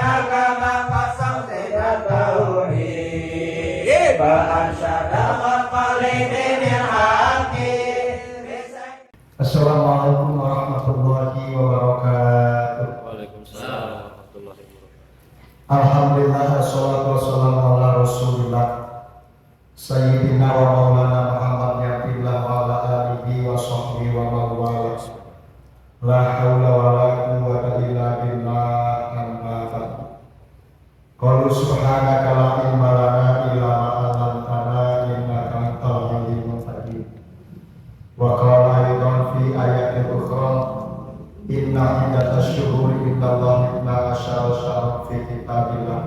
agama pasang tidak tauhid Ba'asyada maqalidin hati. Assalamualaikum warahmatullahi wabarakatuh. Waalaikumsalam warahmatullahi wabarakatuh. Alhamdulillah, assalatu wassalamu ala rasulillah Sayyidina wa maulana Muhammad yatillah wa ala alihi wa sahbihi wa mawala. La hawla wa la quwwata illa billah. Amma ba'd. Qalu subhanaka la ilma lana illa ma 'allamtana innaka antal alimul hakim. Wa qala aidan fi ayatin ukhra inna iddatash shuhuri indallahi 12 syahran fi kitabillah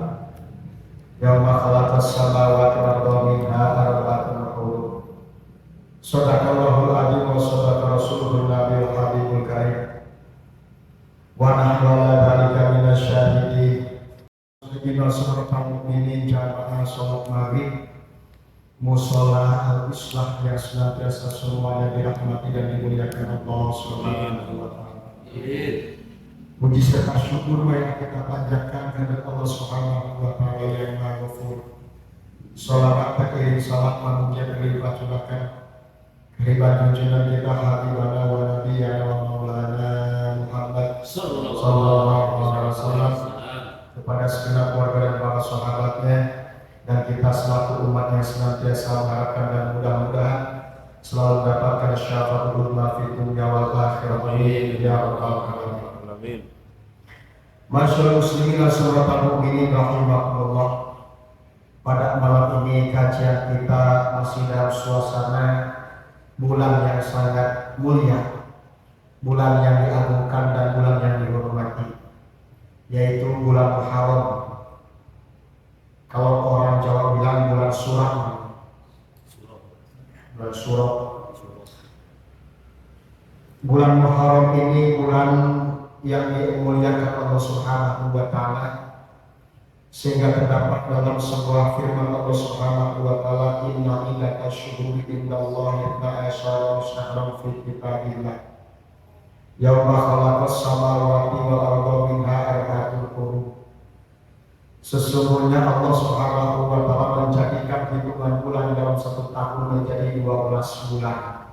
yauma khalaqas samawati wal arda minha arba'atun hurum. Shadaqallahul adzim wa shadaqa rasuluhun nabiyul habibul karim wa nahnu ala dzalika minasy syahidin. Sayyidina sarfal mukminin jamaah salat maghrib mushola al-islah yang senantiasa semuanya dirahmati dan dimuliakan Allah Subhanahu wa taala. Puji serta syukur yang kita panjatkan kepada Allah Subhanahu wa taala yang Maha Ghafur. Shalawat takirim salat manusia berlimpah curahkan kehebatan junjungan kita habibana wa nabiyana wa maulana Muhammad sallallahu alaihi wasallam kepada segenap keluarga dan para sahabatnya, dan kita selaku umat yang senantiasa mengharapkan dan mudah-mudahan selalu mendapatkan syafaatul ulama fi dunya wal akhirah. Amin ya rabbal alamin. Masyaallah muslimin assalamualaikum mukminin rahimakumullah. Pada malam ini kajian kita masih dalam suasana bulan yang sangat mulia, bulan yang diagungkan dan bulan yang dihormati, yaitu bulan Muharram. Kalau orang Jawa bilang bulan suram, bulan suram. Bulan Muharram ini bulan yang dimuliakan Allah Subhanahu wa taala, sehingga terdapat dalam sebuah firman Allah Subhanahu wa taala, inna iddatash syuhuri indallahi 12 syahran fi kitabillah yauma khalaqas samawati wal arda minha arba'atun hurum. Sesungguhnya Allah Subhanahu wa taala menjadikan hitungan bulan dalam satu tahun menjadi 12 bulan.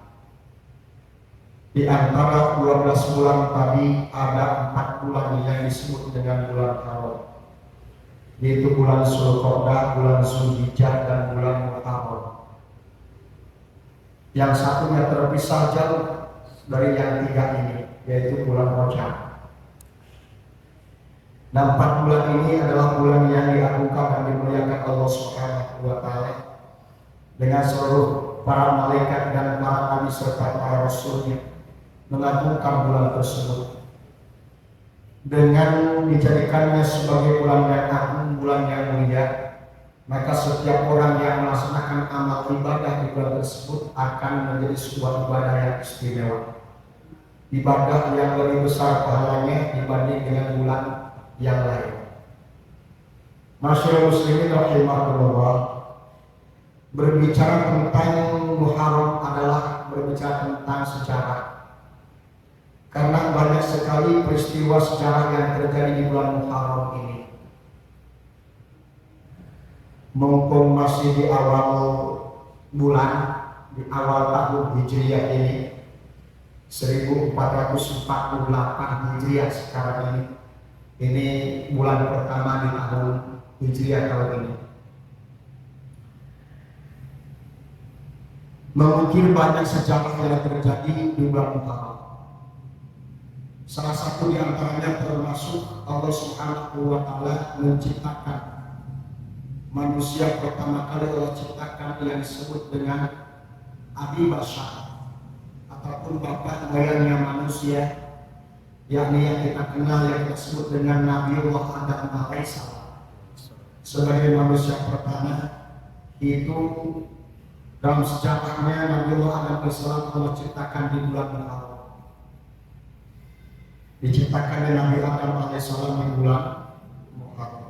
Di antara 12 bulan tadi ada 4 bulan yang disebut dengan bulan haram, yaitu bulan Zulqa'dah, bulan Zulhijjah, dan bulan Muharram. Yang satunya terpisah jauh dari yang 3 ini, yaitu bulan Rajab. Nah, 4 bulan ini adalah bulan yang diagungkan dan dimuliakan Allah Subhanahu wa taala dengan seluruh para malaikat dan para nabi serta para rasulnya mengagungkan bulan tersebut dengan dijadikannya sebagai bulan yang agung, bulan yang mulia. Maka setiap orang yang melaksanakan amal ibadah di bulan tersebut akan menjadi sebuah ibadah yang istimewa, ibadah yang lebih besar pahalanya dibanding dengan bulan yang lain. Masyaallah muslimin rahimakumullah. Berbicara tentang Muharram adalah berbicara tentang sejarah, karena banyak sekali peristiwa sejarah yang terjadi di bulan Muharram ini. Mumpung masih di awal bulan, di awal tahun Hijriah ini 1448 Hijriah sekarang ini bulan pertama di tahun Hijriah tahun ini. Mungkin banyak sejarah yang terjadi di bulan Muharram. Salah satu di antaranya termasuk Allah Subhanahu wa taala menciptakan manusia pertama kali. Allah ciptakan yang disebut dengan Abi Bashar ataupun bapak moyangnya manusia, yakni yang kita kenal, yang kita sebut dengan Nabiullah Adam alaihissalam sebagai manusia pertama. Itu dalam sejarahnya Nabiullah Adam alaihissalam Allah ciptakan di bulan Muharram. Diciptakannya Nabi Adam alaihissalam di bulan Muharram.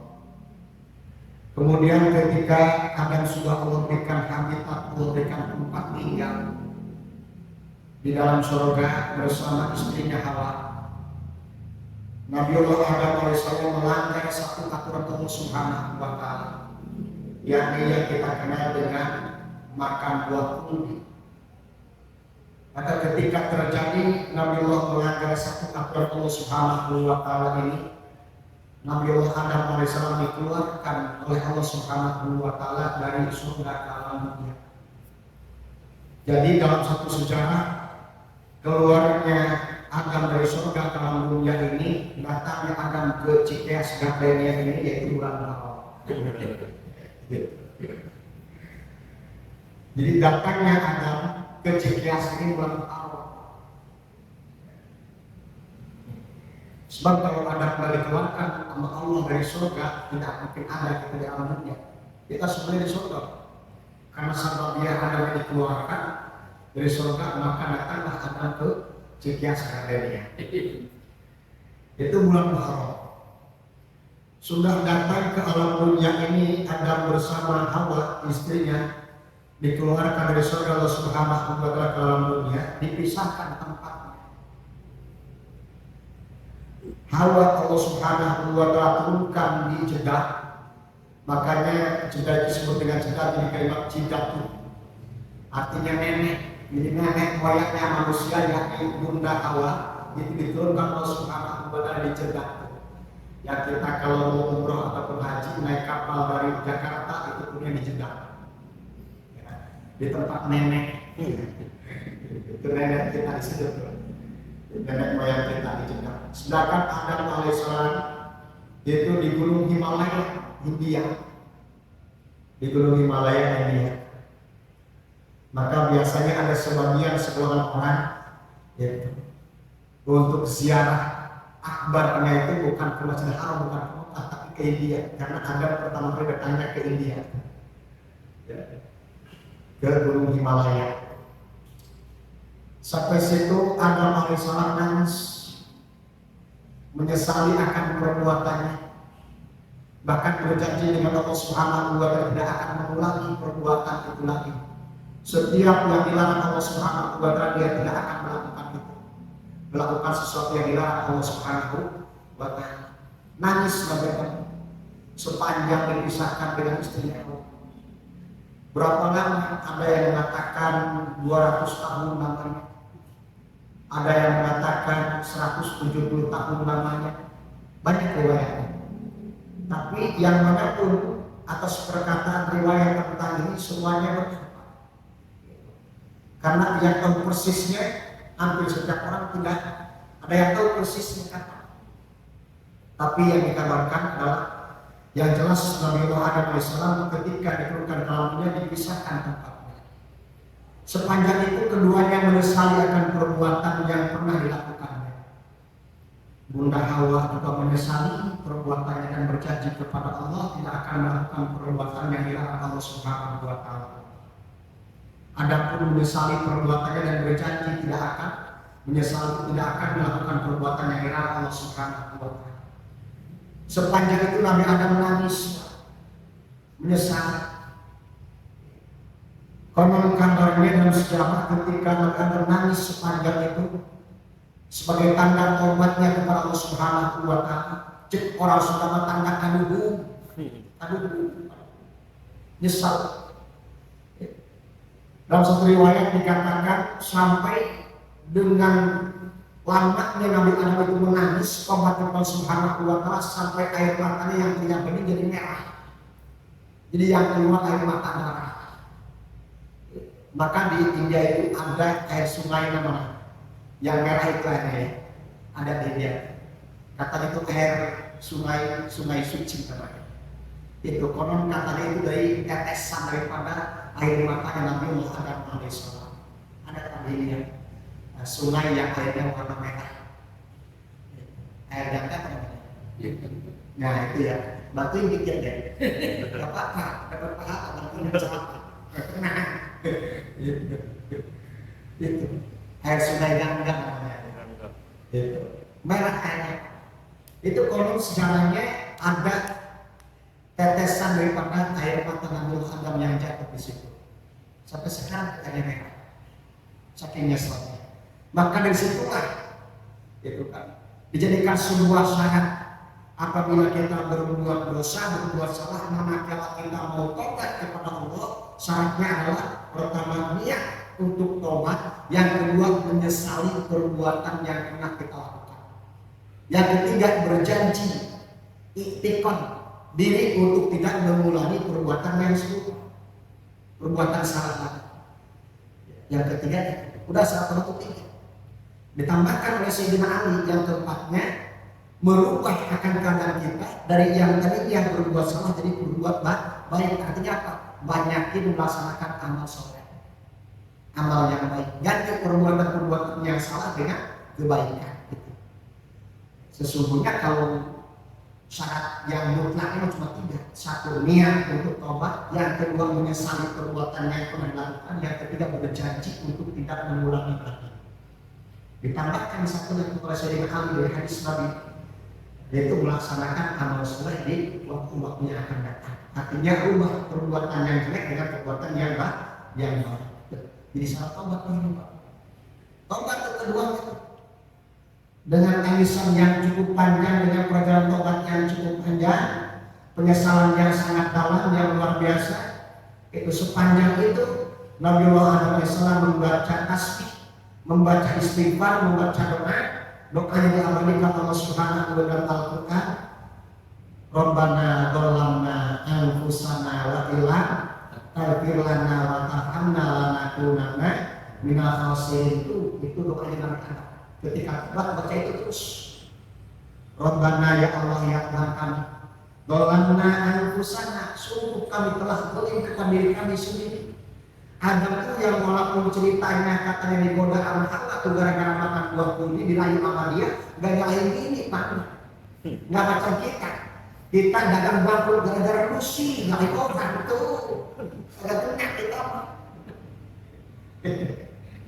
Kemudian ketika Adam sudah Allah berikan habitat, Allah berikan tempat tinggal di dalam surga bersama istrinya Hawa, Nabiullah Adam alaihissalam melanggar satu aturan Allah Subhanahu wa Ta'ala, yakni yang kita kenal dengan makan buah kuldi. Maka ketika terjadi Nabiullah melanggar satu aturan Allah Subhanahu wa Ta'ala ini, Nabiullah Adam alaihissalam dikeluarkan oleh Allah Subhanahu wa Ta'ala dari surga ke alam dunia. Jadi dalam satu sejarah keluarnya Adam dari surga ke alam dunia ini, datangnya Adam ke Cikeas Gardenia ini, yaitu bulan Muharram. Jadi datangnya Adam ke Cikeas ini bulan Muharram. Sebab kalau Adam dikeluarkan sama Allah dari surga, tidak mungkin ada kita di alam dunia. Kita sebenarnya di surga. Karena sebab dia Adam dikeluarkan dari surga, maka datanglah Adam ke Cikeas Gardenia. Itu bulan Muharram. Sudah datang ke alam dunia ini, Adam bersama Hawa istrinya dikeluarkan dari surga Allah Subhanahu wa Ta'ala ke alam dunia, dipisahkan tempatnya. Hawa Allah Subhanahu wa Ta'ala turunkan di Jeddah. Makanya Jeddah disebut dengan Jeddah dari kalimat Jiddatu, artinya nenek. Jadi nenek moyangnya manusia, yakni Bunda Hawa, itu diturunkan Allah Subhanahu wa Ta'ala di Jeddah. Ya kita kalau mau umroh ataupun haji naik kapal dari Jakarta itu punya di Jeddah, ya, di tempat nenek. Itu nenek kita di situ, nenek moyang kita di Jeddah. Sedangkan Adam alaihissalam itu di Gunung Himalaya, India, di Gunung Himalaya, India. Maka biasanya ada sebagian segolongan orang yaitu untuk ziarah akbarnya itu bukan ke Masjidil Haram, bukan ke Mekah, tapi ke India, karena Adam pertama kali bertanya ke India, ke Gunung Himalaya. Sampai situ Adam alaihissalam nangis, menyesali akan perbuatannya, bahkan berjanji dengan Allah Subhanahu wa Ta'ala tidak akan mengulangi perbuatan itu lagi. Setiap yang dilarang Allah Subhanahu wa Ta'ala dia tidak akan melakukan itu, melakukan sesuatu yang dilarang Allah Subhanahu wa Ta'ala. Nangis bagaimana sepanjang dipisahkan dengan istrinya. Berapa lama? Ada yang mengatakan 200 tahun lamanya, ada yang mengatakan 170 tahun lamanya, banyak riwayatnya. Tapi yang manapun atas perkataan riwayat tentang ini semuanya benar. Karena yang tahu persisnya hampir setiap orang tidak ada yang tahu persisnya kapan. Tapi yang dikabarkan adalah yang jelas Nabiullah Adam alaihissalam ketika diturunkan ke alam dunia dipisahkan tempatnya. Sepanjang itu keduanya menyesali akan perbuatan yang pernah dilakukannya. Bunda Hawa juga menyesali perbuatannya dan berjanji kepada Allah tidak akan melakukan perbuatan yang dilarang Allah Subhanahu wa Ta'ala. Adapun menyesali perbuatannya dan berjanji tidak akan melakukan perbuatan yang dilarang Allah Subhanahu wa Ta'ala. Sepanjang itu Nabi Adam menangis, menyesal. Konon kabarnya dalam sejarah ketika Nabi Adam menangis sepanjang itu sebagai tanda taubatnya kepada Allah Subhanahu wa Ta'ala. Cek orang sudah tanda aduh, nyesal. Dalam satu riwayat dikatakan sampai dengan lamanya Nabi Adam itu menangis taubat kepada Allah Subhanahu wa Ta'ala sampai air matanya yang tadinya bening jadi merah. Jadi yang keluar air mata darah. Maka di India itu ada air sungai namanya yang merah itu airnya, ada di India. Katanya itu air sungai suci namanya. Itu konon katanya itu dari tetesan daripada air matanya Nabi Muhammad alaihissalam. Ada tadinya sungai yang airnya warna merah, air jangka namanya. Nah itu ya, batu dikit deh. Gak apa-apa, dapat pahala, batu mencahat. Nah, itu air sungai jangka namanya. Itu merah airnya. Itu konon sejarahnya ada tetesan daripada air mata Nabi Adam yang jatuh di situ. Sampai sekarang airnya merah, saking nyeselnya. Maka dari situlah itu kan dijadikan sebuah syarat apabila kita berbuat dosa, berbuat salah, manakala kita mau tobat kepada Allah, syaratnya adalah pertama niat untuk tobat, yang kedua menyesali perbuatan yang pernah kita lakukan, yang ketiga berjanji iktikad diri untuk tidak mengulangi perbuatan yang serupa, perbuatan salah lagi. Yang ketiga, udah syarat penutup tiga. Ditambahkan oleh Sayyidina Ali yang keempatnya, merubah akan keadaan kita dari yang tadi yang berbuat salah jadi berbuat baik. Artinya apa? Banyakin melaksanakan amal soleh, amal yang baik. Ganti perbuatan-perbuatan yang salah dengan kebaikan. Sesungguhnya kalau syarat yang mutlaknya cuma tiga: satu, niat untuk tobat; yang kedua, menyesali perbuatan yang pernah dilakukan; yang ketiga, berjanji untuk tidak mengulangi lagi. Ditambahkan satu lagi oleh Sayyidina Ali dari hadis Nabi, yaitu melaksanakan amal soleh di waktu-waktu yang akan datang. Artinya ubah perbuatan yang jelek dengan perbuatan yang baik. Jadi syarat tobat ini, Pak. Tobat itu kedua itu dengan tangisan yang cukup panjang, dengan perjalanan tobat yang cukup panjang, penyesalan yang sangat dalam, yang luar biasa. Itu sepanjang itu Nabiullah SAW membaca tasbih, membaca istighfar, membaca doa yang diabadikan Allah Subhanahu wa taala Al-Qur'an. Rabbana dzalamna anfusana wa illam taghfir lana wa tarhamna lanakunanna minal khasirin. Itu doa yang kita ketika baca itu terus. Rabbana ya Allah ya Tuhan kami, dzalamna anfusana, sungguh kami telah zalim kepada diri kami sendiri. Adam itu yang walaupun ceritanya katanya digoda sama Hawa tuh gara-gara makan buah ini dirayu sama dia, gak nyalain ini Pak. Gak macam kita dagang bangkrut gara-gara rusi, gak orang tuh, gak kena kita.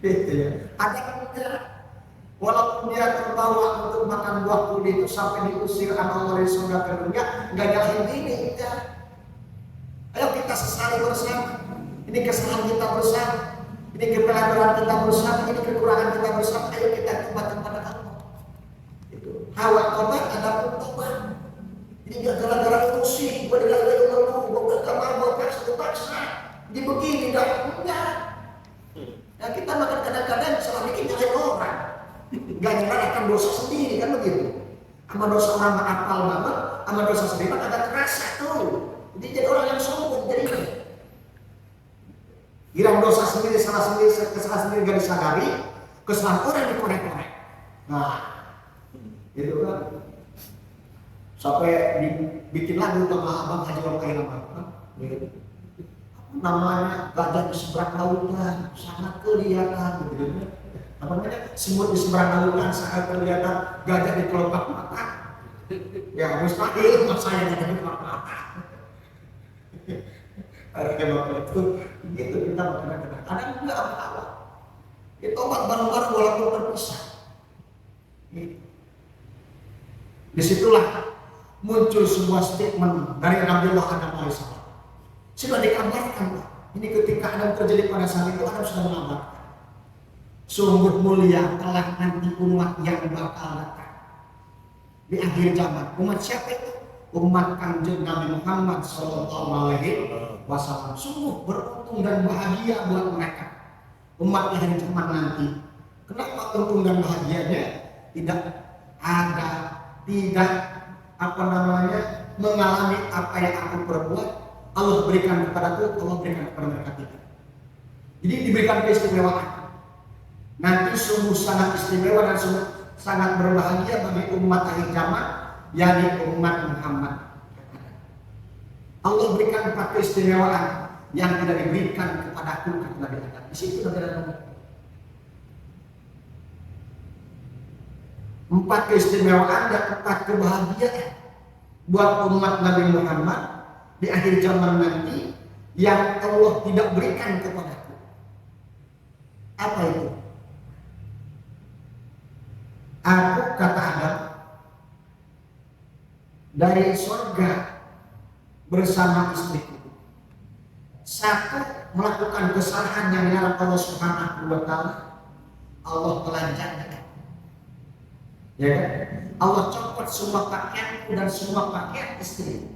Gitu ya. Ada enggak? Walaupun dia terbawa untuk makan buah kuning itu sampai diusir sama Allah dari surga ke dunia, gak nyalain ini enggak. Ayo kita sesali bersama. Ini kesalahan kita bersama, ini kepeladaran kita bersama, ini kekurangan kita bersama. Ayo kita tobat kepada Allah. Itu Hawa tobat, adapun tobat. Ini gak gara-gara emosi, gue gara-gara ngeluh, gue berkamar, gue paksa. Jadi begini dah, enggak. Nah kita makan kadang-kadang salah bikin nyalain orang, gak nyalakan dosa sendiri kan begitu. Sama dosa orang apal banget, sama dosa sendiri agak kerasa tuh. Jadi orang yang sombong jadinya. Girang dosa sendiri, salah sendiri, kesalahan sendiri gak disadari, kesalahan orang dikorek-korek. Nah, itu kan. Sampai dibikin lagu sama Abang Haji Lokai namanya gajah di seberang lautan, sangat kelihatan. Gitu. Apa namanya? Semut di seberang lautan, sangat kelihatan. Gajah di kelopak mata. Ya mustahil, saya gajah di kelopak mata. Harga bapak itu begitu kita kadang-kadang ada enggak apa-apa. Kita tobat bareng-bareng walaupun terpisah. Disitulah muncul sebuah statement dari Nabiullah Adam alaihissalam. Sudah dikabarkan, Pak. Ini ketika Adam terjadi pada saat itu, Adam sudah mengabarkan. Sungguh mulia telah nanti umat yang bakal datang di akhir zaman. Umat siapa itu? Umat Kanjeng Nabi Muhammad SAW. Sungguh beruntung dan bahagia buat mereka umat yang zaman nanti. Kenapa untung dan bahagianya? Tidak mengalami apa yang aku perbuat, Allah berikan kepadaku, Allah berikan kepada mereka tidak. Jadi diberikan keistimewaan. Nanti sungguh sangat istimewa dan sungguh sangat berbahagia bagi umat akhir zaman, yakni umat Muhammad. Allah berikan 4 keistimewaan yang tidak diberikan kepadaku kata Nabi Adam. Di situ Nabi Adam. 4 keistimewaan dan 4 kebahagiaan buat umat Nabi Muhammad di akhir zaman nanti yang Allah tidak berikan kepadaku. Apa itu? Aku kata Adam dari surga bersama istriku. 1, melakukan kesalahan yang dilarang Allah Subhanahu wa taala, Allah telanjangkan. Ya kan? Allah copot semua pakaianku dan semua pakaian istri.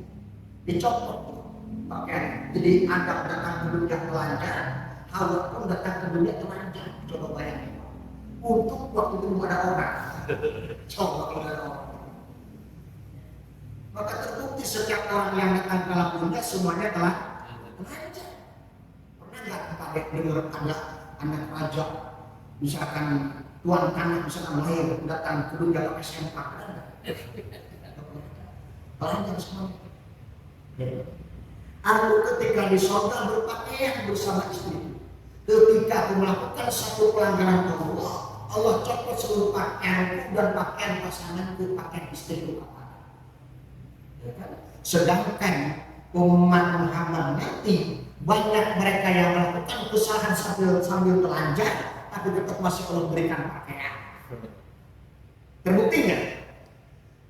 Dicopot pakaian. Jadi Adam datang ke dunia telanjang, Hawa pun datang ke dunia telanjang. Coba bayangin. Untuk waktu itu belum ada orang. Coba kalau ada orang. Maka terbukti setiap orang yang datang ke alam dunia semuanya telah telanjang. Pernah nggak kita dengar ada anak raja, misalkan tuan tanah misalkan lahir datang ke dunia pakai sempak, telanjang semuanya. Aku ketika di surga berpakaian bersama istri. Ketika aku melakukan satu pelanggaran Allah, Allah copot seluruh pakaianku dan pakaian pasanganku, pakaian istriku. Ya kan? Sedangkan umat Muhammad nanti banyak mereka yang melakukan kesalahan sambil telanjang, tapi tetap masih Allah berikan pakaian. Terbukti nggak?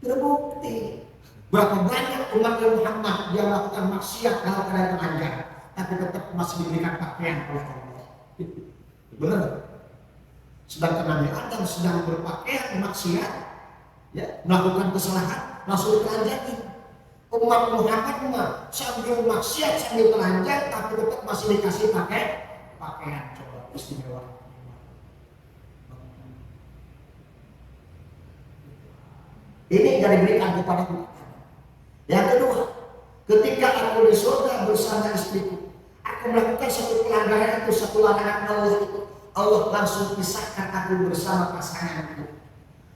Terbukti. Berapa banyak umat Muhammad yang melakukan maksiat dalam keadaan telanjang, tapi tetap masih diberikan pakaian oleh Allah. Benar? Sedangkan Nabi Adam sedang berpakaian maksiat, ya, melakukan kesalahan, langsung ditelanjangin. Umat Muhammad mah sambil maksiat sambil telanjang, tapi tetap masih dikasih pakaian. Coba istimewa. Ini yang diberikan kepada kita. Yang kedua, ketika aku di surga bersama istriku, aku melakukan satu pelanggaran itu, satu larangan Allah itu, Allah langsung pisahkan aku bersama pasanganku.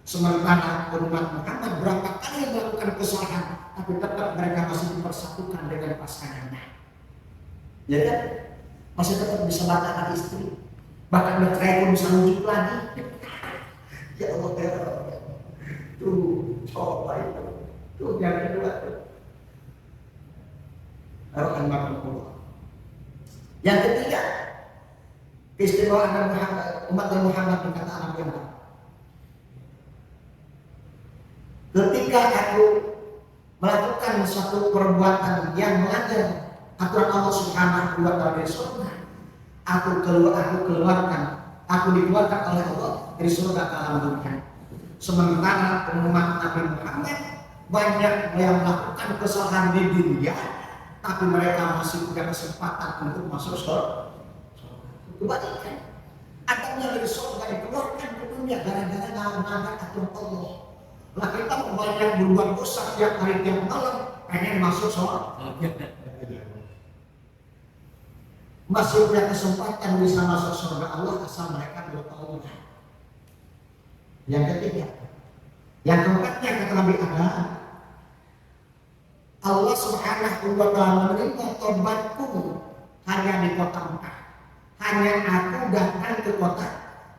Sementara umat Muhammad berapa kali melakukan kesalahan, tapi tetap mereka masih dipersatukan dengan pasangannya. Ya kan? Masih tetap bisa bantah istri. Bahkan bercerai pun bisa rujuk lagi. Ya Allah, ya Allah. Tuh, coba itu. Tuh yang kedua tuh. Arokan makhluk. Yang ketiga, keistimewaan umat Muhammad berkata anak yang baik. Ketika aku melakukan suatu perbuatan yang melanggar aturan Allah Subhanahu wa Ta'ala dari surga, aku dikeluarkan oleh Allah dari surga ke alam dunia. Sementara umat Nabi Muhammad banyak yang melakukan kesalahan di dunia, tapi mereka masih punya kesempatan untuk masuk surga. Kebalikan, adanya dari surga dikeluarkan ke dunia gara-gara melanggar aturan Allah. Lah kita banyak berbuat dosa tiap hari tiap malam, pengen masuk surga. Masih punya kesempatan bisa masuk surga Allah asal mereka bertaubat. Yang ketiga, yang keempatnya kata Nabi Adam, Allah Subhanahu wa Ta'ala menerima taubatku hanya di kota Mekah. Hanya aku datang ke kota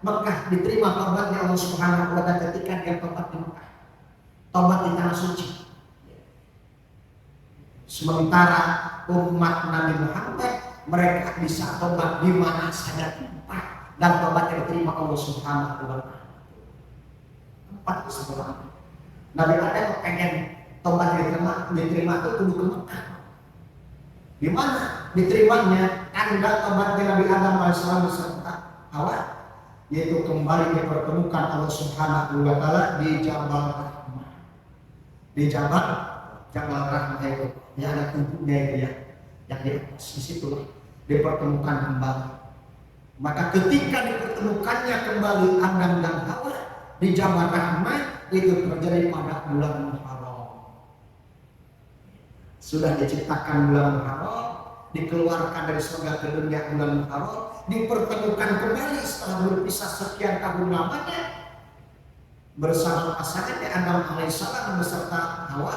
Mekah diterima taubatnya Allah Subhanahu wa Ta'ala ketika dia taubat di Mekah. Taubat di tanah suci. Sementara umat Nabi Muhammad mereka bisa taubat di mana saja tempat dan taubatnya diterima Allah Subhanahu wa Ta'ala. Empat kesempatan. Nabi Adam pengen taubat diterima itu kudu ke Mekah. Di mana diterimanya? Tanda taubatnya Nabi Adam alaihissalam beserta Hawa, yaitu kembali dipertemukan Allah Subhanahu wa Ta'ala di Jabal Rahmah. Di Jabal Rahmah itu yang ada tubuhnya itu ya, yang di situ dipertemukan kembali. Maka ketika dipertemukannya kembali Adam dan Hawa di Jabal Rahmah, itu terjadi pada bulan Muharram. Sudah diciptakan bulan Muharram, dikeluarkan dari surga ke dunia bulan Muharram, dipertemukan kembali setelah berpisah sekian tahun lamanya bersama pasangannya Adam alaihissalam beserta Hawa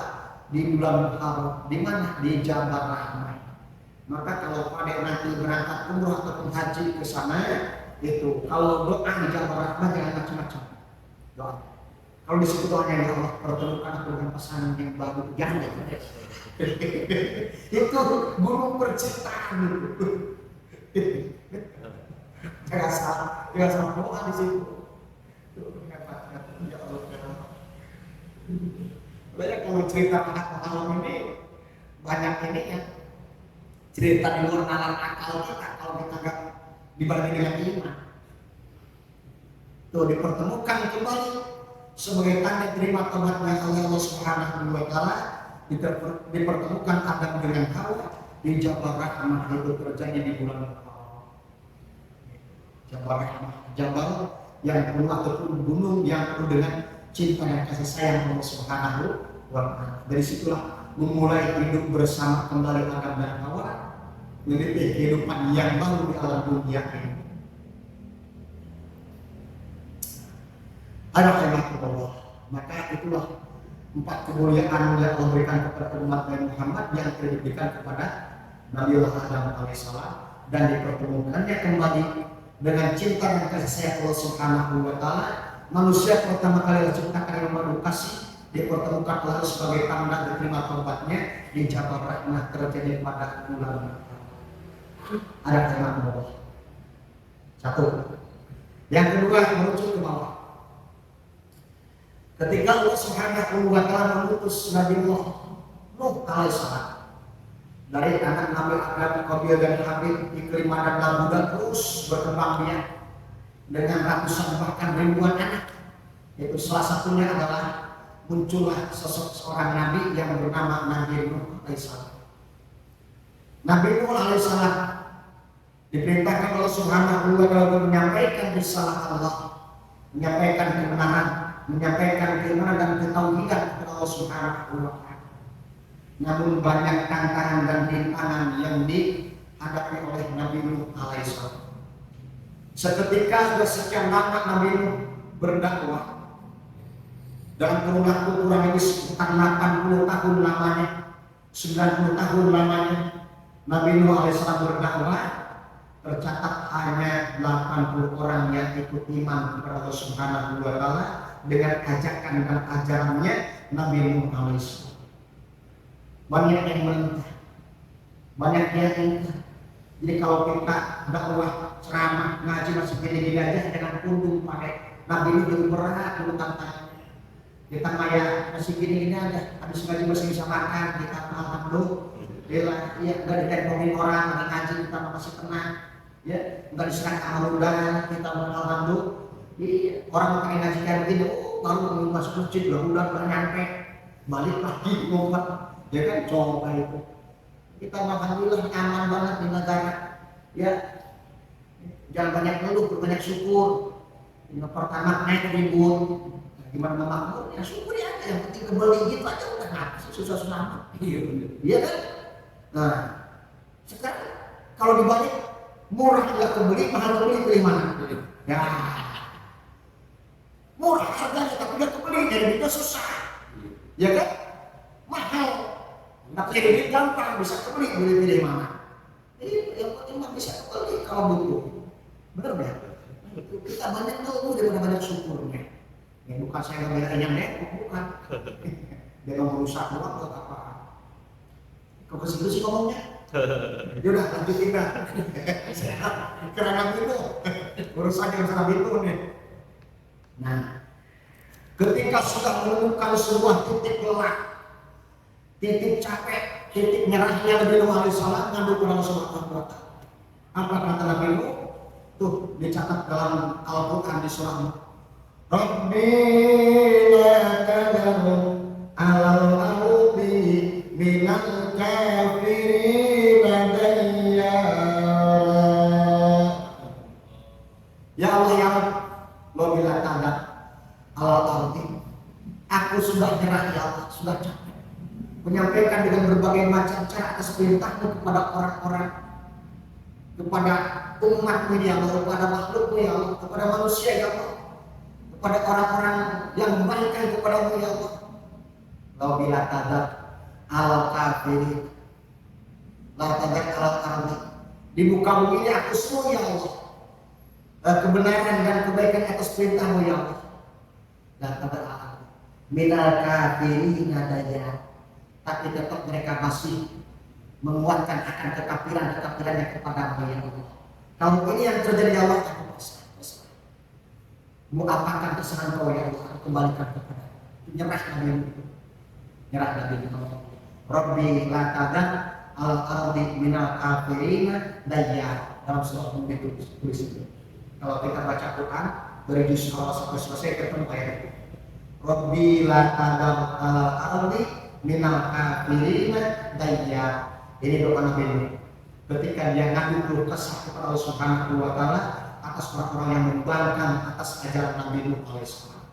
di bulan Muharram. Di mana? Di Jabal Rahmah. Maka kalau pada nanti berangkat umroh ataupun haji ke sana, itu kalau doa di Jabal Rahmah jangan macam-macam. Doa. Kalau di situ doanya ya Allah pertemukan aku dengan pasangan yang baru, jangan. Itu guru percintaan itu. Jangan salah doa di situ. Ya Allah. Banyak kalau cerita anak malam ini banyak ini ya. Cerita di luar nalar akal kita kalau kita nggak dibanding dengan iman. Tuh dipertemukan kembali sebagai tanda terima tobatnya Allah Subhanahu wa taala dipertemukan Adam dengan Hawa di Jabal Rahmah. Itu terjadi di bulan Jabal Rahmah, Jabal yang penuh ataupun gunung yang penuh dengan cinta dan kasih sayang Allah Subhanahu wa taala. Dari situlah memulai hidup bersama kembali Adam dan Hawa, meniti kehidupan yang baru di alam dunia ini. Allah, maka itulah 4 kemuliaan yang Allah berikan kepada umat Nabi Muhammad yang diberikan kepada Nabiullah Adam alaihissalam, dan dipertemukannya kembali dengan cinta dan kasih sayang Allah Subhanahu wa taala. Manusia pertama kali diciptakan yang penuh kasih dipertemukan lalu sebagai tanda diterima taubatnya di Jabal Rahmah terjadi pada bulan. Ada tema Allah. Satu. Yang kedua merujuk ke bawah. Ketika Allah Subhanahu wa taala mengutus Nabi Nuh alaihissalam dari anak Nabi Adam, Qabil dan Habil, Ikrimah dan Labuda terus berkembang dia dengan ratusan bahkan ribuan anak. Itu salah satunya adalah muncullah sosok seorang nabi yang bernama Nabi Nuh alaihissalam. Nabi Nuh alaihissalam diperintahkan Allah Subhanahu wa taala menyampaikan risalah Allah, menyampaikan kebenaran, menyampaikan keimanan dan ketauhidan kepada Allah Subhanahu wa taala. Namun banyak tantangan dan rintangan yang dihadapi oleh Nabi Nuh alaihissalam. Seketika sudah sekian lama Nabi Nuh berdakwah dalam kurun waktu kurang lebih sekitar 80 tahun lamanya, 90 tahun lamanya Nabi Nuh alaihissalam berdakwah. Tercatat hanya 80 orang yang ikut iman kepada Allah Subhanahu wa taala dengan ajakan dan ajarannya Nabi Nuh alaihissalam. Banyak yang mentah, banyak yang ingkar. Jadi kalau kita dakwah, ceramah, ngaji masih gini-gini aja dengan pundung pakai Nabi Nuh jadi berat dulu tantangannya. Kita kayak masih gini-gini aja, habis ngaji masih bisa makan, kita alhamdulillah, ya nggak ditempelin orang, lagi ngaji kita masih tenang, ya nggak diserang amal undangan, kita alhamdulillah. Iya, orang pakai ngaji kayak begini, baru masuk masjid, udah nyampe, balik lagi ngomong, ya kan coba itu. Kita alhamdulillah aman banget di negara, ya jangan banyak ngeluh, banyak syukur. Yang pertama naik ribut, gimana memakmur, ya syukur ya, yang penting kembali gitu aja udah nggak susah-susah amat. Iya kan? Nah, sekarang kalau dibalik murah nggak kebeli, mahal kebeli, pilih mana? Ya, murah harganya tapi nggak kebeli, jadi itu susah. Ya kan? Mahal, nggak pilih gampang, bisa kebeli, pilih mana? Yang penting mah bisa kebeli kalau butuh. Bener ya? Kita banyak ngeluh daripada banyak syukurnya. Ya bukan saya ngebelain yang depok, bukan. Dia mau merusak doang buat apa? Kok ke situ sih ngomongnya? Ya udah lanjutin dah. Kerana itu, urusannya itu nih. Nah, ketika sudah menemukan sebuah titik lelah, titik capek, titik nyerahnya Nabi Nuh alaihissalam ngandung kepada Allah Subhanahu wa taala. Apa kata Nabi Nuh? Tuh dicatat dalam Al-Quran di surah Rabbi la tadar alal ardi minal kafirina dayyara. Ya Allah ya Allah, bila tadar alal ardi, aku sudah nyerah ya Allah, sudah capek menyampaikan dengan berbagai macam cara atas perintahmu kepada orang-orang, kepada umatmu ya Allah, kepada makhlukmu ya Allah, kepada manusia ya Allah, kepada orang-orang yang membangkang kepadamu ya Allah. Lau bila tadat al kafirin, lau tadat al ardi, di muka bumi ini aku semua ya Allah, kebenaran dan kebaikan atas perintahmu ya Allah. Dan tadat al ardi minal kafirin adanya, tapi tetap mereka masih menguatkan akan kekafiran-kekafirannya kepadamu ya Allah. Kalau ini yang terjadi ya Allah, aku pasrah. Mau apakan terserah Engkau ya Allah, aku kembalikan kepada nyerah Nabi itu. Nyerah Nabi itu. Rabbi la tadan al ardi minal kafirina dayyara. Dalam surah itu tulis itu. Kalau kita baca Quran dari juz awal sampai selesai ketemu ayat itu. Rabbi la tadar ala ardi minal kafirina dayya. Ini doa Nabi Nuh. Ketika dia ngadu keluh kesah kepada Allah Subhanahu wa taala atas orang-orang yang membangkang atas ajaran Nabi Nuh alaihissalam.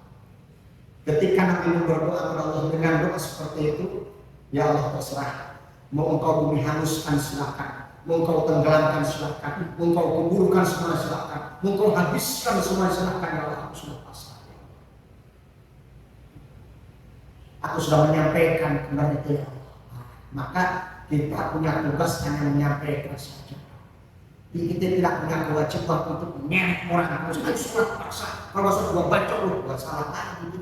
Ketika Nabi Nuh berdoa kepada Allah dengan doa seperti itu, ya Allah terserah. Mau engkau bumi hanguskan silakan, mau engkau tenggelamkan silakan, mau engkau kuburkan semua silakan, mau engkau habiskan semua silakan, ya Allah, aku sudah pasrah. Aku sudah menyampaikan kepada itu, ya Allah. Maka kita punya tugas hanya menyampaikan saja. Kita tidak punya kewajiban untuk menyeret orang. Maksudnya surat paksa. Kalau surat gua baca lu, gua salah lagi.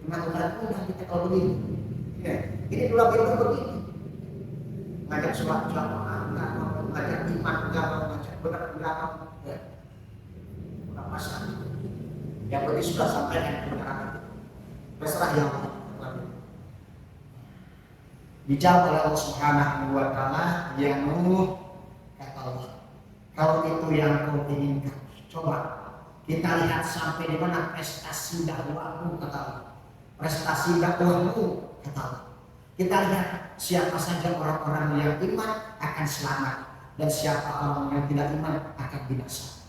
Kenapa kita kalau begini? Ya, ini dulu kita begini. Ngajak sholat jamaah, ngajak iman, ngajak benar-benar, ya, udah pasang. Yang penting sudah sampai yang kebenaran itu. Terserah yang dijawab oleh Allah Subhanahu wa taala, ya Nuh, kata Allah, kalau itu yang kau inginkan, coba kita lihat sampai di mana prestasi dakwahmu, kata Allah. Prestasi dakwahmu, kata Allah. Kita lihat siapa saja orang-orang yang iman akan selamat dan siapa orang yang tidak iman akan binasa.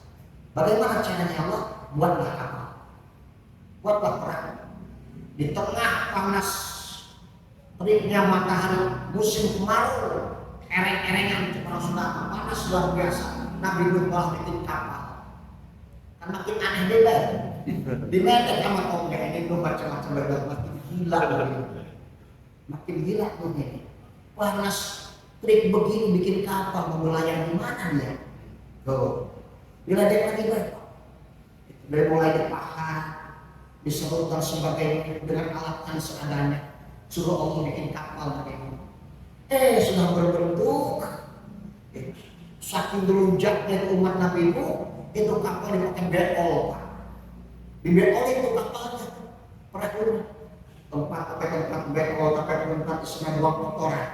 Bagaimana caranya Allah? Buatlah kapal, buatlah perahu di tengah panas teriknya matahari, musim kemarau, ereng-erengan itu para saudara, panas luar biasa. Nabi Nuh malah bikin kapal. Kan makin aneh deh, di medan sama tonggak ini Nuh macam-macam berbuat makin gila begini. Makin gila tuh ini. Panas trik begini bikin kapal, mau melayang di mana dia? Tuh, diledek lagi berapa? Dari mulai dipahat, diserut dan sebagainya dengan alat yang seadanya. Suruh Allah bikin kapal tadi. Sudah berbentuk. Saking gelunjaknya umat Nabi itu kapal dipakai beol, Pak. Di beol itu kapalnya, perahu. Tempat beol, tempat isinya dua kotoran,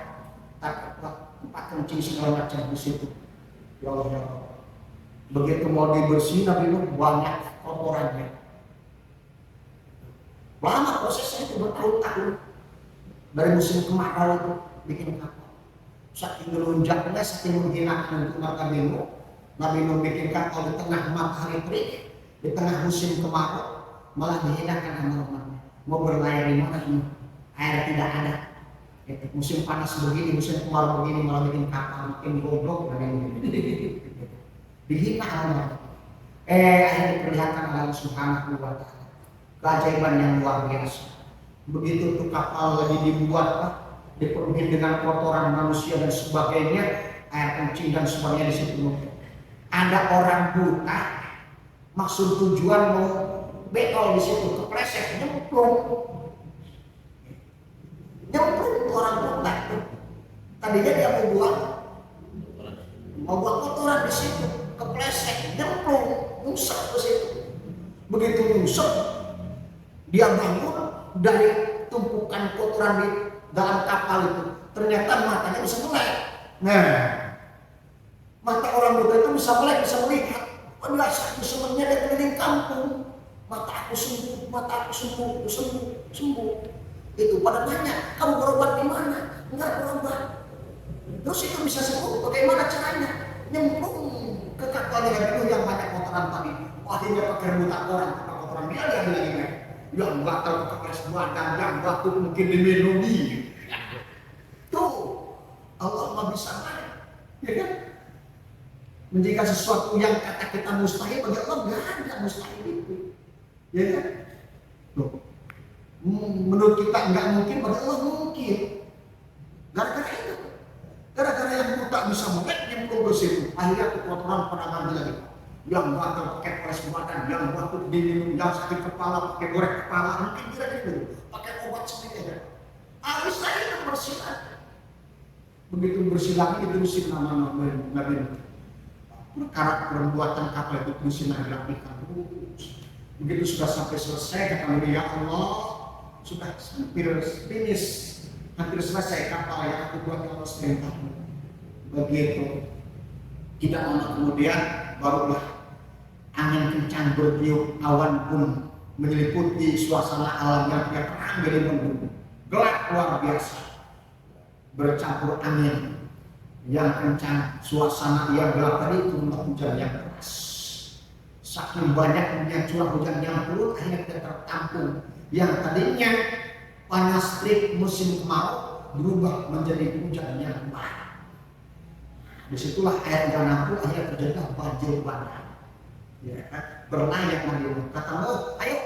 tempat kencing segala macam di situ. Ya Allah, ya Allah. Begitu mau dibersih Nabi Nuh banyak kotorannya. Lama prosesnya itu bertahun-tahun. Dari musim kemarau itu bikin kapal. Saking gelunjaknya, saking menghinakan untuk Nabi Nuh. Nabi Nuh bikin kapal di tengah matahari terik, di tengah musim kemarau, malah dihinakan sama umatnya. Mau berlayar di mana ini? Air tidak ada. Musim panas begini, musim kemarau begini, malah bikin kapal makin goblok dan begini. Dihina sama. Akhirnya diperlihatkan oleh Allah Subhanahu wa taala. Keajaiban yang luar biasa. Begitu tuh kapal lagi dibuat, dipenuhi dengan kotoran manusia dan sebagainya, air kencing dan sebagainya di situ. Ada orang buta, maksud tujuan mau beol di situ, kepleset, nyemplung orang buta itu. Tadinya dia mau buat kotoran di situ, kepleset, nyemplung, nyusap ke situ. Begitu nyusap, dia bangun dari tumpukan kotoran di dalam kapal itu, ternyata matanya bisa melek. Nah, mata orang buta itu bisa melek, bisa melihat. Biasa sebenarnya dia keliling kampung. Mata aku sembuh. Itu pada nanya, kamu berobat di mana? Enggak berobat. Terus itu bisa sembuh, bagaimana caranya? Nyemplung ke kapal itu yang banyak kotoran tadi. Akhirnya pakai buta orang, kotoran dia lagi. Yang batal ke kelas badan, yang batuk mungkin diminumi. Tuh, Allah mah bisa main, ya kan? Menjadikan sesuatu yang kata kita mustahil, bagi Allah nggak ada mustahil itu, ya kan? Tuh, menurut kita nggak mungkin, bagi Allah mungkin. Gara-gara itu, gara-gara yang buta bisa melek, nyemplung ke situ, akhirnya kotoran pada ngambil lagi. Yang batal pakai poles badan, yang batuk diminum, yang sakit kepala pakai gorek kepala, mungkin tidak gitu, pakai obat sedikit aja. Habis lagi itu bersih lagi. Begitu bersih lagi diterusin nama Nabi. Perkara perbuatan kapal itu terusin lagi dilakukan. Begitu sudah sampai selesai kata Nabi, ya Allah, sudah hampir finish, hampir selesai kapal yang aku buat Allah perintahmu. Begitu tidak lama kemudian barulah angin kencang bertiup, awan pun menyeliputi suasana alam yang terang dari mendung, gelap luar biasa, bercampur angin yang kencang, suasana yang gelap tadi turun hujan yang deras. Saking banyaknya curah hujan yang turun akhirnya tidak tertampung. Yang tadinya panas terik musim kemarau berubah menjadi hujan yang lebat. Disitulah air yang nampung akhirnya terjadilah banjir bandang. Ya, berlayar Nabi Nuh. Kata Nuh, ayo,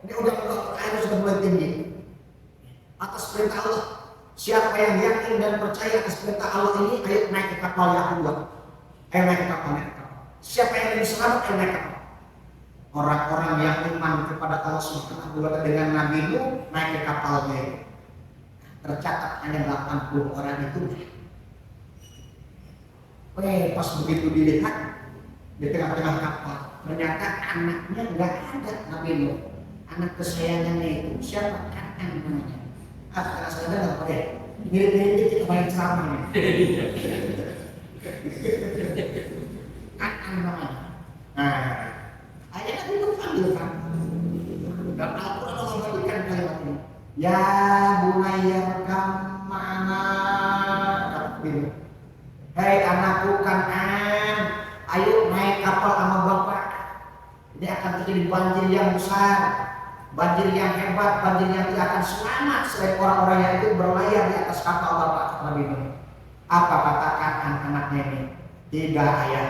ini udah air sudah mulai tinggi. Atas perintah Allah, siapa yang yakin dan percaya atas perintah Allah ini, ayo naik ke kapal yang aku buat. Ayo naik ke kapal, naik ke kapal. Siapa yang ingin selamat, ayo naik ke kapal. Orang-orang yang iman kepada Allah Subhanahu wa Ta'ala dengan Nabi Nuh naik ke kapalnya. Tercatat hanya 80 orang itu. Pas begitu dilihat di tengah-tengah kapal, ternyata anaknya nggak ada Nabi Nuh. Anak kesayangannya itu siapa? Kan'an namanya. Karena saya nggak boleh. Mirip-mirip kita main ceramah. Kan'an namanya. Nah, ayat Nabi Nuh panggil kan. Dan Al-Quran Allah memberikan kalimat ini. Ya bunayya kamana takbir. Hei anakku Kan'an, ayo naik kapal sama bapak. Ini akan terjadi banjir yang besar, banjir yang hebat, banjir yang tidak akan selamat selain orang-orang yang itu berlayar di atas kapal bapak Nabi Nuh. Apa kata Kan'an anaknya ini? Tidak ayah.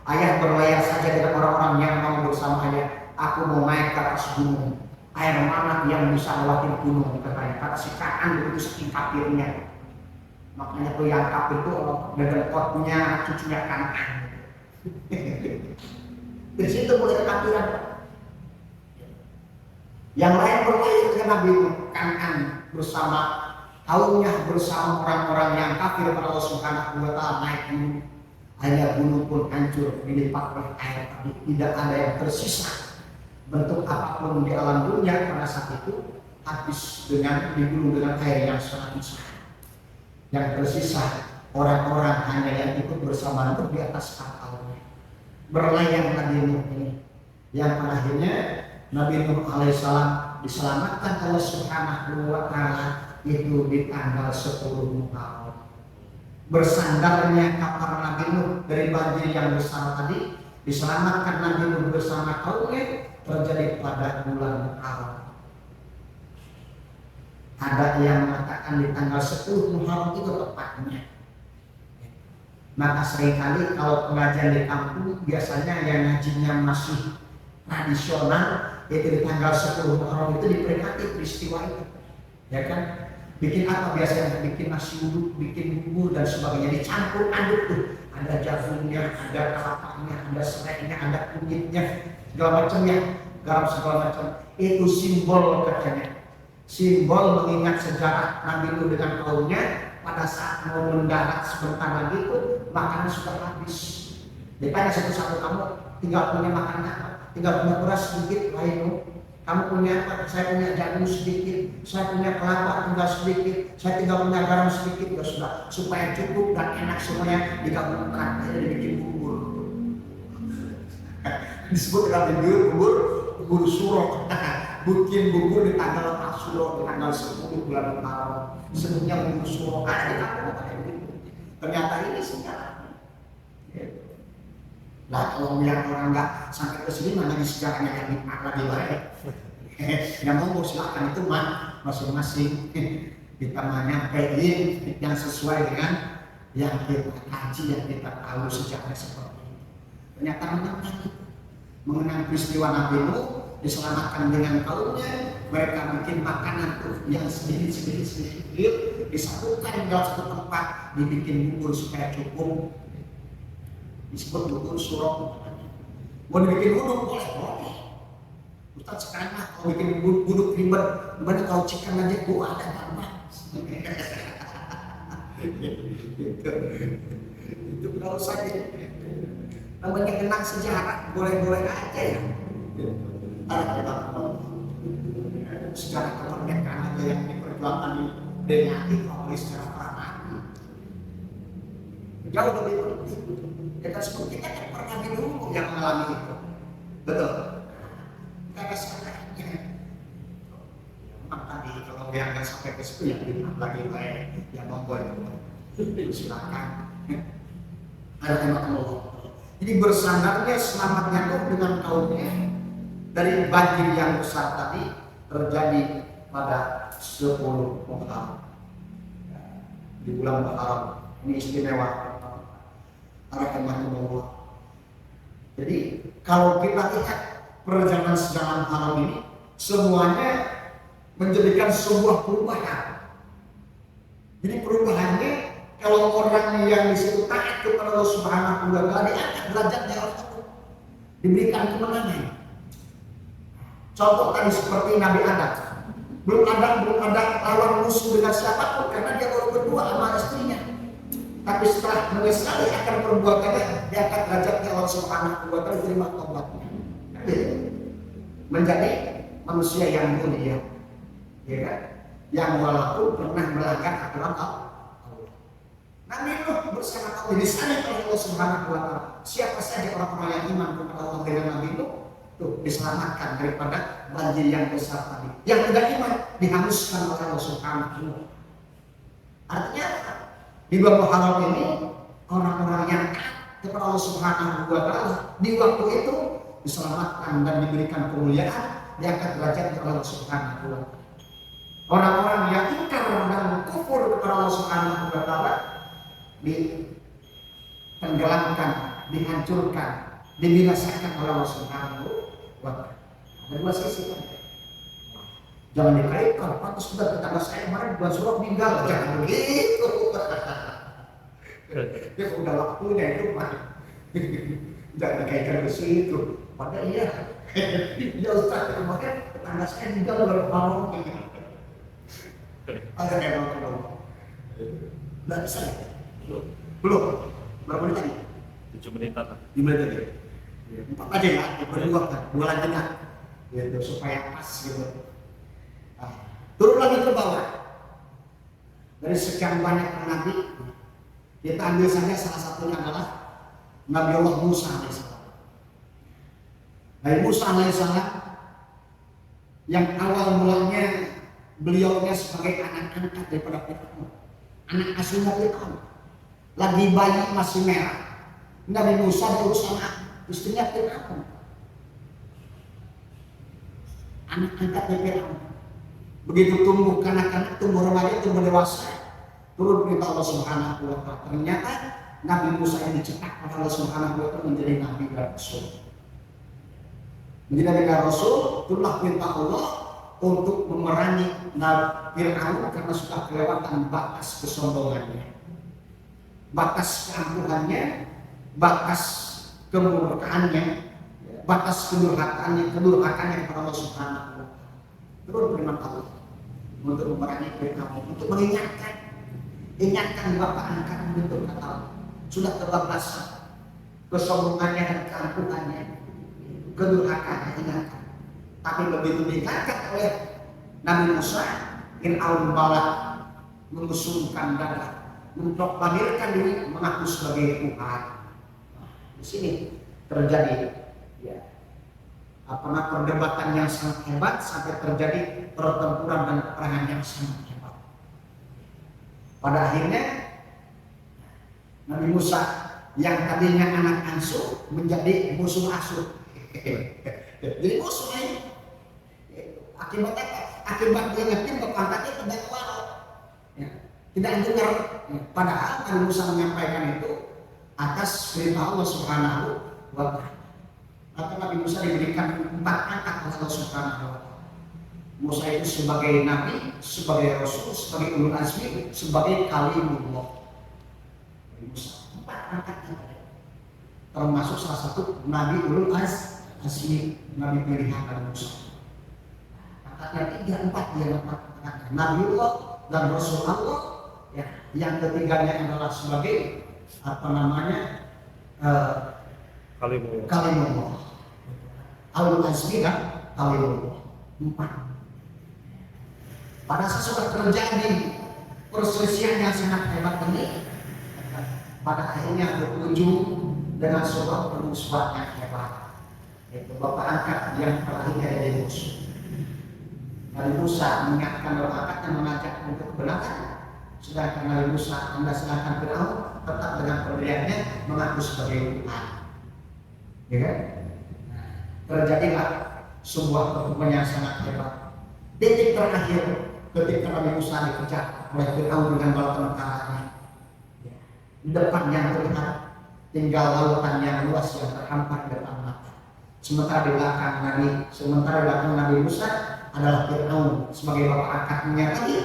Ayah berlayar saja dengan orang-orang yang mau bersama ayah. Aku mau naik ke atas gunung. Air mana yang bisa lewatin gunung katanya. Kata si Kan'an begitu saking kafirnya. Makanya tuh yang kafir itu dengan punya anak cucunya Kan'an. Dari situ mulai kekafiran. Yang lain berlayar ke Nabi Kan'an bersama kaumnya, bersama orang-orang yang kafir pada Allah Subhanahu wa Ta'ala naik gunung. Akhirnya gunung pun hancur dilipat oleh air, tapi tidak ada yang tersisa. Bentuk apapun di alam dunia pada saat itu habis dengan dibunuh dengan air yang sangat besar. Yang tersisa orang-orang hanya yang ikut bersama Nuh di atas kapalnya. Berlayar Nabi Nuh ini, yang pada akhirnya Nabi Nuh alaihissalam diselamatkan Allah Subhanahu wa Ta'ala itu di tanggal 10 Muharram. Bersandarnya kapal Nabi Nuh dari banjir yang besar tadi, diselamatkan Nabi Nuh bersama kaumnya terjadi pada bulan Muharram. Ada yang mengatakan di tanggal 10 Muharram itu tepatnya. Maka seringkali kalau pengajian di kampung biasanya yang ngajinya masih tradisional, yaitu di tanggal 10 Muharram itu diperingati peristiwa itu. Ya kan? Bikin apa biasanya? Bikin nasi uduk, bikin bumbu dan sebagainya, dicampur aduk tuh. Ada jagungnya, ada kelapanya, ada serainya, ada kunyitnya, segala macam ya, garam segala macam. Itu simbol katanya. Simbol mengingat sejarah Nabi Nuh dengan kaumnya pada saat mau mendarat sebentar lagi itu makanan sudah habis. Ditanya satu-satu, kamu tinggal punya makanan apa? Tinggal punya beras sedikit, lain kamu punya apa? Saya punya jagung sedikit, saya punya kelapa tinggal sedikit, saya tinggal punya garam sedikit, ya sudah, supaya cukup dan enak semuanya digabungkan, akhirnya dibikin bubur. Disebut dengan bubur surok. Bikin bubur di tanggal Asyura, di tanggal 10 bulan Muharram. Sebutnya bubur surok. Ada di kampung. Ternyata ini sejarah. Lah kalau melihat orang nggak sampai ke sini mana di sejarahnya yang lebih baik. Yang mau silakan itu mah masing-masing kita menyampaikan yang sesuai dengan yang kita kaji, yang kita tahu sejarah seperti itu. Ternyata mengenang peristiwa Nabi Nuh, diselamatkan dengan kaumnya, mereka bikin makanan tuh yang sedikit disatukan dalam satu tempat, dibikin bubur supaya cukup, disebut bubur surok. Mau dibikin uduk boleh. Ustaz sekarang mah kalau bikin uduk ribet, gimana kalau chicken aja gua ada tambah. Itu kalau saja namanya kenang sejarah, boleh-boleh aja ya. Sejarah kemerdekaan aja yang diperjuangkan dengan oleh secara pragmatis jauh lebih penting. Kita seperti kita pernah dulu yang mengalami itu, betul. Karena sekarang yang nggak sampai ke situ ya lagi baik ya monggo itu silakan. Ada tema Allah. Jadi bersandarnya selamatnya Nuh dengan kaumnya dari banjir yang besar tadi terjadi pada 10 Muharram. Di bulan Muharram ini istimewa. Rahimahullah. Jadi kalau kita lihat perjalanan sejarah Muharram ini semuanya menjadikan sebuah perubahan. Jadi perubahannya kalau orang yang di situ taat kepada Allah Subhanahu wa Ta'ala diangkat derajatnya Allah, diberikan kemenangan. Contoh tadi seperti Nabi Adam. Belum ada lawan musuh dengan siapapun karena dia baru berdua sama istrinya. Tapi setelah menyesali akan perbuatannya, diangkat derajatnya Allah Subhanahu wa Ta'ala, diterima taubatnya. Menjadi manusia yang mulia, ya kan? Yang walaupun pernah melanggar aturan Allah. Nabi Nuh bersama Allah disayang oleh Allah Subhanahu wa Ta'ala. Siapa saja orang-orang yang iman kepada Allah dengan Nabi Nuh tuh diselamatkan daripada banjir yang besar tadi. Yang tidak iman dihanguskan oleh Allah Subhanahu wa Ta'ala. Artinya di bulan Muharram ini orang-orang yang kepada Allah Subhanahu wa Ta'ala di waktu itu diselamatkan dan diberikan kemuliaan, diangkat derajatnya oleh Allah Subhanahu wa Ta'ala. Orang-orang yang ingkar dan kufur kepada Allah Subhanahu wa Ta'ala ditenggelamkan, dihancurkan, dibinasakan oleh Allah Subhanahu wa Ta'ala. Ada dua sisi kan? Jangan dikaitkan, pantas sudah tetangga saya kemarin bulan suruh meninggal, jangan begitu. Ya udah waktunya itu Pak. Jangan dikaitkan ke situ. Padahal iya, ya Ustaz kemarin tetangga saya meninggal bulan malam. Ada memang belum. Nggak bisa ya? Belum. Berapa menit tadi? 7 menitan. 5 menit tadi. 4 aja ya, berdua kan, 2 lagi kan. Gitu, supaya pas gitu. Nah, turun lagi ke bawah. Dari sekian banyak nabi, kita ambil saja salah satunya adalah Nabi Allah Musa alaihissalam. Nabi Musa alaihissalam yang awal mulanya beliaunya sebagai anak angkat daripada Fir'aun, anak asuhnya Fir'aun, lagi bayi masih merah. Nabi Musa diurus sama istrinya Fir'aun, anak angkatnya Fir'aun. Begitu tumbuh kanak-kanak, tumbuh remaja, tumbuh dewasa, turun perintah Allah Subhanahu wa Ta'ala. Ternyata Nabi Musa yang dicetak oleh Allah Subhanahu wa Ta'ala menjadi Nabi dan Rasul. Menjadi Nabi dan Rasul, itulah perintah Allah untuk memerangi Fir'aun karena sudah kelewatan batas kesombongannya, batas keangkuhannya, batas kemurkaannya, batas kedurhakaannya kepada Allah Subhanahu wa Ta'ala. Turun firman Allah untuk memerangi Fir'aun, untuk ingatkan bapak angkat untuk kata sudah kebablasan kesombongannya dan keangkuhannya, kedurhakaannya, ingatkan. Tapi begitu diangkat oleh Nabi Musa, Fir'aun malah mengusungkan dada, memproklamirkan diri mengaku sebagai Tuhan. Di sini terjadi perdebatan yang sangat hebat sampai terjadi pertempuran dan peperangan yang sangat hebat. Pada akhirnya Nabi Musa yang tadinya anak asuh menjadi musuh asuh. Jadi musuh ini. Akibat apa? Akibat dia ngetim ke pantatnya tidak keluar, tidak dengar. Padahal Nabi Musa menyampaikan itu atas perintah Allah Subhanahu wa Ta'ala. Maka Nabi Musa diberikan 4 angkat oleh Allah Subhanahu wa Ta'ala. Musa itu sebagai nabi, sebagai rasul, sebagai ulul azmi, sebagai kalimullah. Nabi Musa 4 angkat, termasuk salah satu nabi ulul azmi, nabi pilihan Nabi Musa. Angkatnya 3, 4 dia dapat Nabiullah dan Rasul Allah. Ya, yang ketiganya adalah sebagai kalimullah. Ulul azmi dan kalimullah. 4. Pada saat sudah terjadi perselisihan yang sangat hebat ini, pada akhirnya berujung dengan sebuah permusuhan yang hebat, yaitu bapak angkat yang terakhir dari musuh. Nabi Musa mengingatkan orang angkatnya mengajak untuk kebenaran, sedangkan Nabi Musa sedangkan Fir'aun tetap dengan pendiriannya mengaku sebagai Tuhan. Ya kan? Terjadilah sebuah pertemuan yang sangat hebat. Titik terakhir ketika Nabi Musa dikejar oleh Fir'aun dengan bala tentaranya. Di depan yang terlihat tinggal lautan yang luas yang terhampar di depan mata. Sementara di belakang Nabi Musa adalah Fir'aun sebagai bapak angkatnya tadi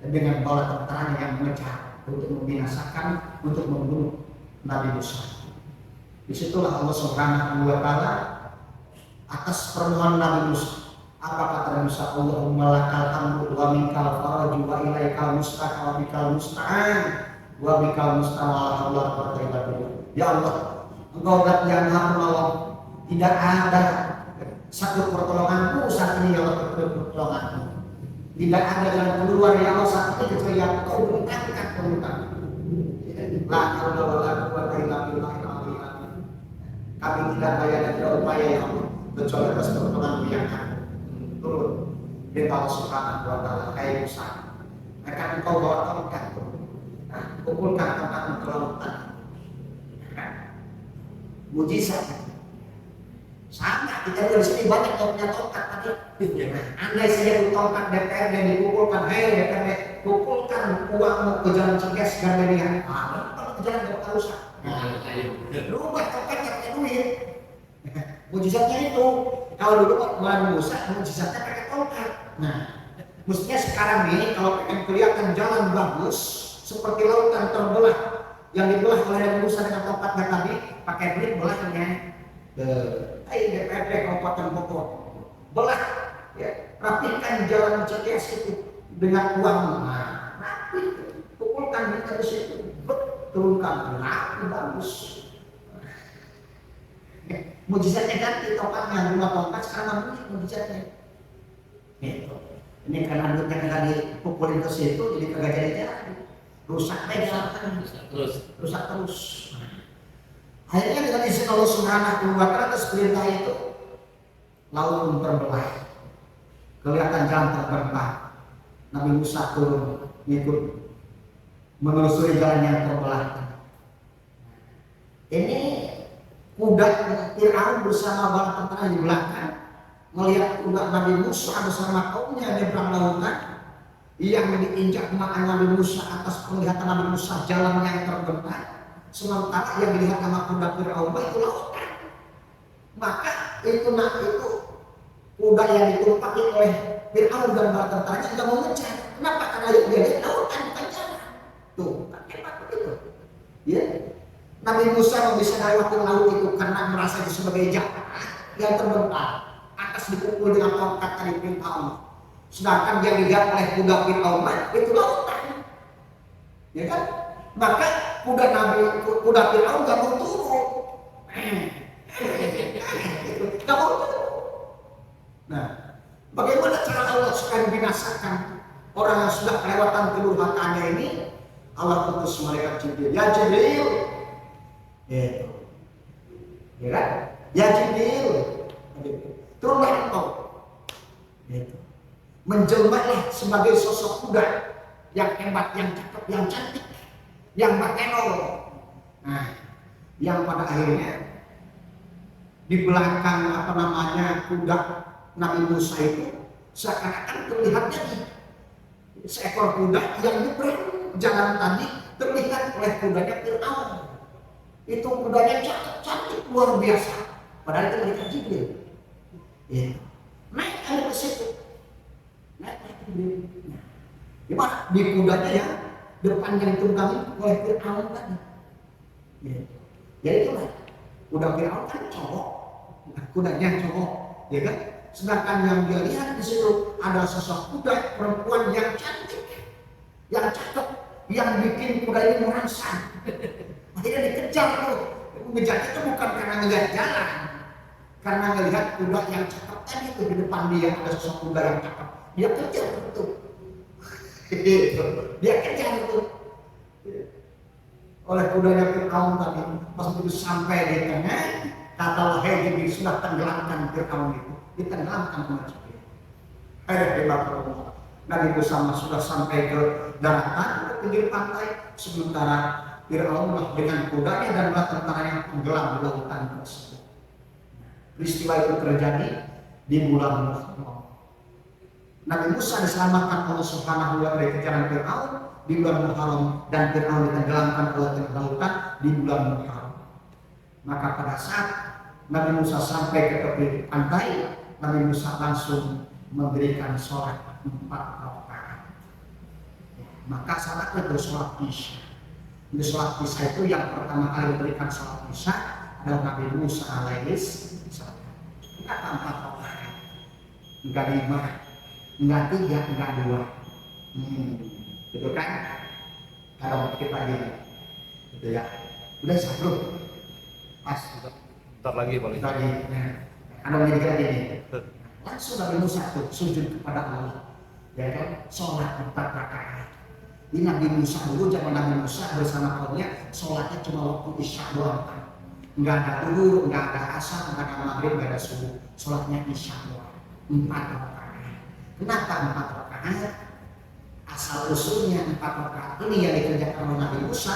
dengan bala tentaranya yang mengejar untuk membinasakan, untuk membunuh Nabi Musa. Disitulah Allah Subhanahu wa Ta'ala atas permohonan Nabi Musa. Apa kata Nabi Musa? Allahumma lakal hamdu wa minkal faraju wa ilaikal mustaqal wa bikal musta'an wa bikal musta'an wa la illa billah. Ya Allah, Engkau zat yang Maha Penolong. Tidak ada satu pertolonganku saat ini, ya Allah, pertolonganku. Tidak ada jalan keluar, ya Allah, saat ini kecuali yang Kau berikan permintaan. La haula wa la quwwata illa billah. Kami tidak daya dan tidak upaya, ya Allah, kecuali atas pertolongan yang turun dari Allah Subhanahu wa Ta'ala. Hai Musa, akan Engkau bawa tongkat, kumpulkan tongkatmu ke lautan. Mujizat. Sama, kita di sini banyak yang punya tongkat tadi. Andai saja tongkat DPRD dikumpulkan, hei DPRD, kumpulkan uangmu ke Jalan Cengkes Gandaria. Kalau ke jalan gak usah. Rubah tongkatnya pakai duit. Mujizatnya itu. Kalau dulu Nabi Musa, mujizatnya pakai tongkat. Nah, mestinya sekarang nih kalau pengen kelihatan jalan bagus, seperti lautan terbelah yang dibelah oleh Nabi Musa dengan tongkatnya tadi, pakai duit belahnya. DPRD Kabupaten Bogor belah, ya, rapihkan jalan Cengkes itu dengan uang. Nah, rapi, kumpulkan duit dari situ, turunkan, rapi, bagus. Mujizatnya ganti tongkatnya, dua tongkat sekarang mujizatnya. Ini karena duitnya kagak dipukulin ke situ, jadi kagak jadi. Rusak rusak terus. Akhirnya dengan izin Allah Subhanahu wa Ta'ala atas perintah itu, laut pun terbelah, kelihatan jalan terbentang. Nabi Musa turun ngikut menelusuri jalan yang terbelah. Ini kuda Fir'aun bersama bala tentara di belakang melihat kuda Nabi Musa bersama kaumnya nyebrang lautan, yang diinjak makan Nabi Musa atas penglihatan Nabi Musa jalan yang terbentang. Sementara yang dilihat sama kuda Fir'aun itu lautan. Maka itu kuda yang ditumpaki oleh Fir'aun dan bala tentaranya tidak mau ngejar. Kenapa? Karena dia lihat lautan bukan jalan. Tuh, kan hebat begitu. Ya. Nabi Musa bisa melewati laut itu karena merasa itu sebagai jalan yang terbentang, atas dipukul dengan tongkat dari Fir'aun. Sedangkan yang dilihat oleh kuda Fir'aun itu lautan. Ya kan? Maka kuda Fir'aun gak mau turun. Gak mau turun. Nah, bagaimana cara Allah supaya membinasakan orang yang sudah kelewatan kedurhakaannya ini? Allah utus malaikat Jibril. Ya Jibril, gitu. Ya kan? Ya Jibril, turunlah engkau. Gitu. Menjelmalah sebagai sosok kuda yang hebat, yang cakep, yang cantik, yang bertenor. Nah, yang pada akhirnya di belakang kuda Nabi Musa itu seakan-akan terlihatnya seekor kuda yang nyebrang jalan tadi terlihat oleh kudanya Fir'aun. Itu kudanya cantik luar biasa. Padahal itu malaikat Jibril. Ya. Naik ke situ. Naik Jibril. Nah, gimana? Di kudanya yang depan yang ditunggangi oleh Fir'aun tadi. Ya. Jadi itulah. Kuda Fir'aun kan cowok. Nah, kudanya cowok. Ya kan? Sedangkan yang dia lihat di situ ada sosok kuda perempuan yang cantik, yang cakep, yang bikin kuda ini merangsang. Akhirnya dikejar tuh. Mengejar itu bukan karena ngelihat jalan, karena ngelihat kuda yang cakep tadi itu di depan dia ada sosok kuda yang cakep. Dia kejar itu. Dia kejar itu. Oleh kudanya Fir'aun tadi, pas itu sampai di tengah, kata wahai Jibril sudah tenggelamkan Fir'aun itu. Ditenggelamkan oleh Jibril. Nabi Musa sudah sampai ke daratan, ke pinggir pantai, sementara Fir'aun dengan kudanya dan bala tentaranya tenggelam di lautan tersebut. Peristiwa itu terjadi di bulan Muharram. Nabi Musa diselamatkan Allah Subhanahu wa taala dari kejaran Fir'aun di bulan Muharram, dan Fir'aun ditenggelamkan oleh lautan di bulan Muharram. Maka pada saat Nabi Musa sampai ke tepi pantai, Nabi Musa langsung memberikan sholat 4 rakaat. Maka saat itu sholat Isya. Di sholat Isya itu yang pertama kali memberikan sholat Isya adalah Nabi Musa alaihissalam. Enggak 4 rakaat, enggak 5, enggak 3, enggak 2. Gitu kan? Kalau kita gini, gitu ya. Udah satu, pas. Bentar lagi paling. Tadi, anda menjadi gini. Langsung Nabi Musa tuh sujud kepada Allah, ya kan, sholat 4 rakaat. Ini Nabi Musa dulu, zaman Nabi Musa bersama kaumnya sholatnya cuma waktu Isya doang, nggak ada duhur, nggak ada asar, nggak ada maghrib, nggak ada subuh. Sholatnya Isya doang, 4 rakaat. Kenapa 4 rakaat? Asal usulnya 4 rakaat ini yang dikerjakan oleh Nabi Musa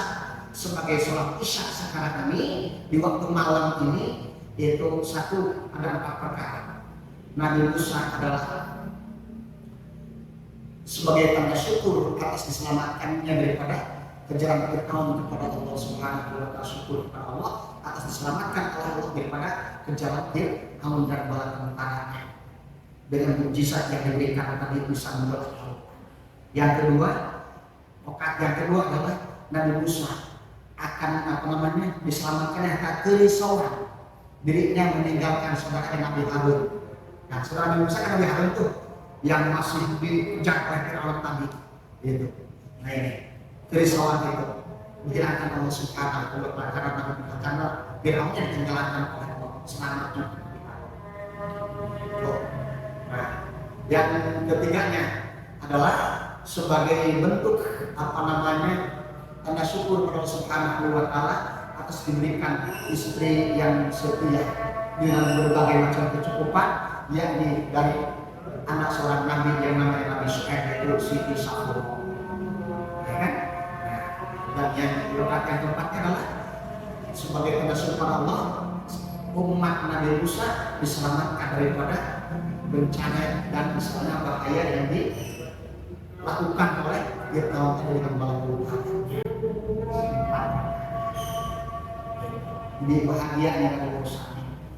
sebagai sholat Isya sekarang ini di waktu malam ini, yaitu satu ada 4 rakaat. Nabi Musa adalah sebagai tanda syukur atas diselamatkannya daripada kejaran Fir'aun kepada Allah Subhanahu wa taala, syukur kepada Allah atas diselamatkan oleh Allah daripada kejaran Fir'aun dan bala tentaranya dengan mukjizat yang diberikan Nabi Musa membelah laut. Yang kedua, yang kedua adalah Nabi Musa akan diselamatkan yang kerisauan dirinya meninggalkan saudara Nabi Harun. Nah, saudara Nabi Musa kan Nabi Harun tuh yang masih dikejar oleh Fir'aun tadi, gitu. Nah ini kerisauan itu menghilangkan Allah Subhanahu wa taala karena Fir'aun yang ditenggelamkan oleh Allah, selamatnya. Nah, yang ketiganya adalah sebagai bentuk tanda syukur kepada Allah Subhanahu wa taala atas diberikan istri yang setia dengan berbagai macam kecukupan, yakni dari anak seorang nabi yang namanya Nabi Syuaib, yaitu Siti Safur, ya kan? Dan yang keempatnya adalah sebagai tanda syukur Allah, umat Nabi Musa diselamatkan daripada bencana dan misalnya bahaya yang dilakukan oleh Fir'aun dengan bala tentaranya. Ini bahagianya Nabi Musa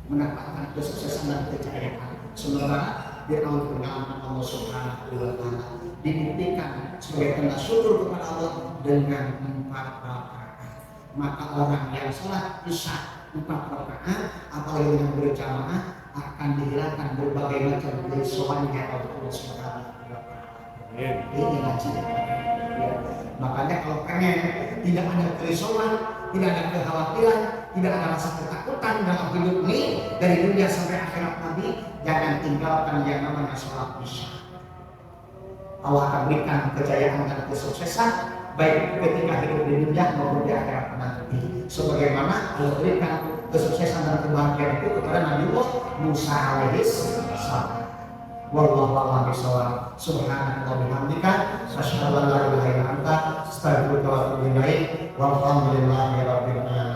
mendapatkan kesuksesan dan kejayaan, sementara Fir'aun mengalahkan Allah Subhanahu wa taala, dibuktikan sebagai tanda syukur kepada Allah dengan 4 rakaat. Maka orang yang sholat Isya 4 rakaat apalagi dengan berjamaah akan dihilangkan berbagai macam kerisauannya oleh Allah Subhanahu wa taala. Ini ngaji. Makanya kalau pengen tidak ada kerisauan, tidak ada kekhawatiran, tidak ada rasa ketakutan dalam hidup ini dari dunia sampai akhirat nanti, jangan tinggalkan yang namanya sholat Isya. Allah akan berikan kejayaan dan kesuksesan baik ketika hidup di dunia maupun di akhirat nanti. Sebagaimana Allah berikan kesuksesan dan kebahagiaan itu kepada Nabi Musa alaihissalam. Wallahu a'lam bishawab. Subhanallah wa bihamdika, asyhadu an la ilaha illa anta, astaghfiruka wa atubu ilaik. Walhamdulillahi rabbil alamin.